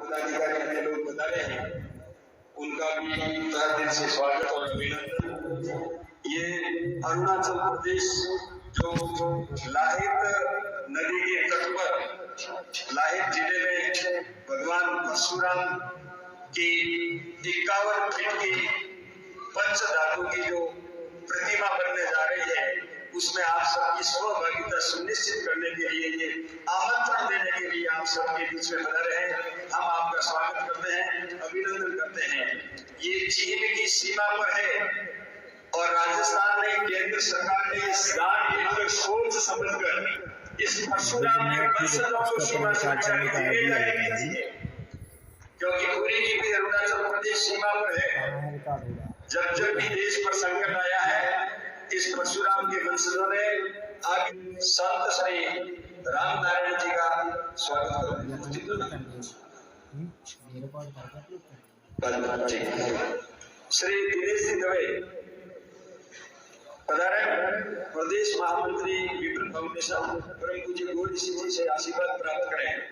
पदाधिकारी अन्य लोग बता रहे हैं, उनका भी तहे दिल से स्वागत और अभिनंदन। ये अरुणाचल प्रदेश जो लाहित नदी के तट पर लाहित जिले में भगवान परशुराम की 51 फीट की पंच धातु की जो प्रतिमा बनने जा रही है, उसमें आप सबकी सहभागिता सुनिश्चित करने के लिए, ये आमंत्रण देने के लिए आप सबके बीच में बने रहे। हम आपका स्वागत करते हैं, अभिनंदन करते हैं। ये चीन की सीमा पर है और राजस्थान में केंद्र सरकार ने इस दान के अंदर सोच समझकर इस परशुराम के वंशजों को सीमा सुरक्षा दी जाएगी, क्योंकि पूरी की भी अरुणाचल प्रदेश सीमा पर है। जब जब भी देश पर संकट आया है, इस परशुराम के वंशजों ने आगे संत श्री राम नारायण जी का स्वागत श्री दिनेश जी दवे पधारे, प्रदेश महामंत्री विपिन फाउंडेशन परम पूज्य गौरी सिंह जी से आशीर्वाद प्राप्त करें।